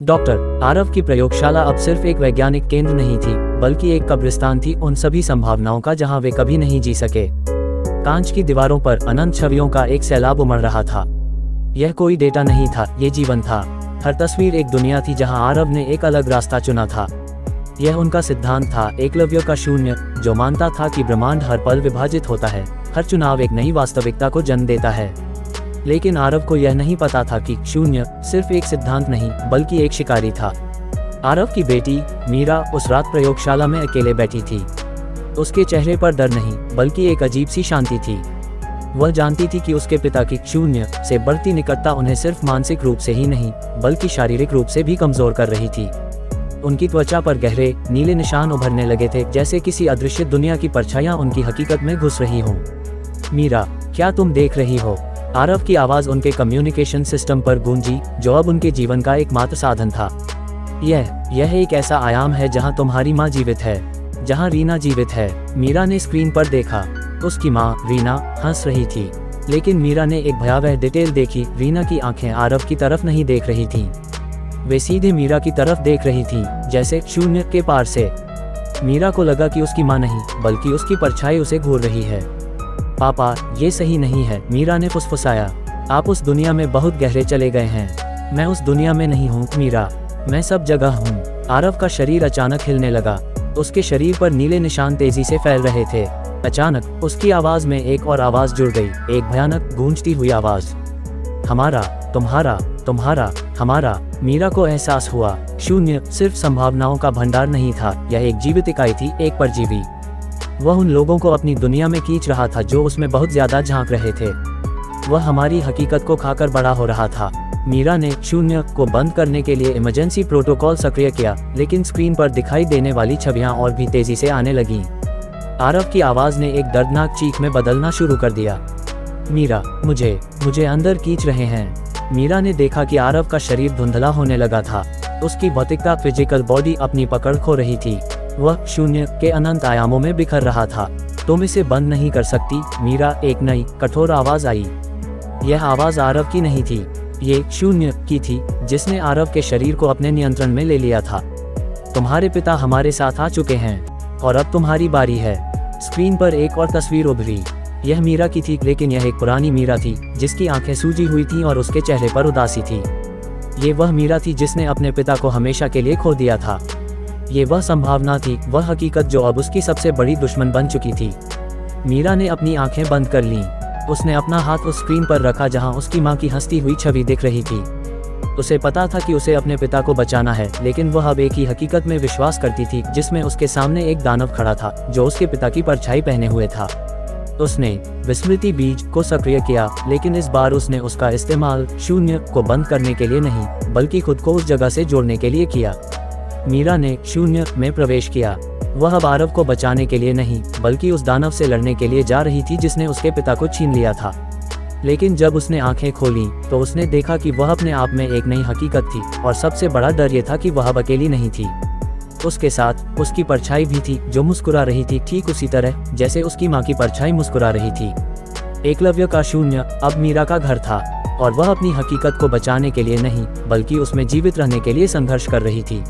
Doctor Aarav की प्रयोगशाला अब सिर्फ एक वैज्ञानिक केंद्र नहीं थी, बल्कि एक कब्रिस्तान थी उन सभी संभावनाओं का जहां वे कभी नहीं जी सके। कांच की दीवारों पर अनंत छवियों का एक सैलाब उमड़ रहा था। यह कोई डेटा नहीं था, ये जीवन था। हर तस्वीर एक दुनिया थी जहां आरव ने एक अलग रास्ता चुना था। यह उनका सिद्धांत था, एकलव्य का शून्य, जो मानता था कि ब्रह्मांड हर पल विभाजित होता है, हर चुनाव एक नई वास्तविकता को जन्म देता है। लेकिन आरव को यह नहीं पता था कि शून्य सिर्फ एक सिद्धांत नहीं, बल्कि एक शिकारी था। आरव की बेटी मीरा उस रात प्रयोगशाला में अकेले बैठी थी। उसके चेहरे पर डर नहीं, बल्कि एक अजीब सी शांति थी। वह जानती थी कि उसके पिता की शून्य से बढ़ती निकटता उन्हें सिर्फ मानसिक रूप से ही नहीं, बल्कि शारीरिक रूप से भी कमजोर कर रही थी। उनकी त्वचा पर गहरे नीले निशान उभरने लगे थे, जैसे किसी अदृश्य दुनिया की परछाइयां उनकी हकीकत में घुस रही हों। मीरा, क्या तुम देख रही हो? आरव की आवाज उनके कम्युनिकेशन सिस्टम पर गूंजी, जो अब उनके जीवन का एकमात्र साधन था। यह एक ऐसा आयाम है जहां तुम्हारी माँ जीवित है, जहां रीना जीवित है। मीरा ने स्क्रीन पर देखा। उसकी माँ रीना हंस रही थी, लेकिन मीरा ने एक भयावह डिटेल देखी। रीना की आंखें आरव की तरफ नहीं देख रही थीं। वे सीधे मीरा की तरफ देख रही थीं, जैसे शून्य के पार से। मीरा को लगा कि उसकी माँ नहीं, बल्कि उसकी परछाई उसे घूर रही है। पापा, ये सही नहीं है, मीरा ने फुसफुसाया। आप उस दुनिया में बहुत गहरे चले गए हैं। मैं उस दुनिया में नहीं हूँ मीरा, मैं सब जगह हूँ। आरव का शरीर अचानक हिलने लगा। उसके शरीर पर नीले निशान तेजी से फैल रहे थे। अचानक उसकी आवाज में एक और आवाज जुड़ गई, एक भयानक गूंजती हुई आवाज। हमारा, तुम्हारा, तुम्हारा, हमारा। मीरा को एहसास हुआ, शून्य सिर्फ संभावनाओं का भंडार नहीं था, यह एक जीवित इकाई थी, एक परजीवी। वह उन लोगों को अपनी दुनिया में खींच रहा था जो उसमें बहुत ज्यादा झांक रहे थे। वह हमारी हकीकत को खाकर बड़ा हो रहा था। मीरा ने शून्य को बंद करने के लिए इमरजेंसी प्रोटोकॉल सक्रिय किया, लेकिन स्क्रीन पर दिखाई देने वाली छवियां और भी तेजी से आने लगीं। आरव की आवाज ने एक दर्दनाक चीख में बदलना शुरू कर दिया। मीरा, मुझे अंदर खींच रहे हैं। मीरा ने देखा कि आरव का शरीर धुंधला होने लगा था। उसकी भौतिकता, फिजिकल बॉडी अपनी पकड़ खो रही थी। वह शून्य के अनंत आयामों में बिखर रहा था। तुम इसे बंद नहीं कर सकती मीरा, एक नई कठोर आवाज आई। यह आवाज आरव की नहीं थी, ये शून्य की थी, जिसने आरव के शरीर को अपने नियंत्रण में ले लिया था। तुम्हारे पिता हमारे साथ आ चुके हैं और अब तुम्हारी बारी है। स्क्रीन पर एक और तस्वीर उभरी। यह मीरा की थी, लेकिन यह एक पुरानी मीरा थी, जिसकी आंखें सूजी हुई थीं और उसके चेहरे पर उदासी थी। ये वह मीरा थी जिसने अपने पिता को हमेशा के लिए खो दिया था। ये वह संभावना थी, वह हकीकत जो अब उसकी सबसे बड़ी दुश्मन बन चुकी थी। मीरा ने अपनी आंखें बंद कर लीं। उसने अपना हाथ उस स्क्रीन पर रखा जहां उसकी मां की हंसती हुई छवि दिख रही थी। उसे पता था कि उसे अपने पिता को बचाना है, लेकिन वह अब एक ही हकीकत में विश्वास करती थी, जिसमें उसके सामने एक दानव खड़ा था, जो उसके पिता की परछाई पहने हुए था। उसने विस्मृति बीज को सक्रिय किया, लेकिन इस बार उसने उसका इस्तेमाल शून्य को बंद करने के लिए नहीं, बल्कि खुद को उस जगह से जोड़ने के लिए किया। मीरा ने शून्य में प्रवेश किया। वह अब आरव को बचाने के लिए नहीं, बल्कि उस दानव से लड़ने के लिए जा रही थी जिसने उसके पिता को छीन लिया था। लेकिन जब उसने आंखें खोली तो उसने देखा कि वह अपने आप में एक नई हकीकत थी, और सबसे बड़ा डर यह था कि वह अब अकेली नहीं थी। उसके साथ उसकी परछाई भी थी, जो मुस्कुरा रही थी, ठीक उसी तरह जैसे उसकी माँ की परछाई मुस्कुरा रही थी। एकलव्य का शून्य अब मीरा का घर था, और वह अपनी हकीकत को बचाने के लिए नहीं, बल्कि उसमें जीवित रहने के लिए संघर्ष कर रही थी।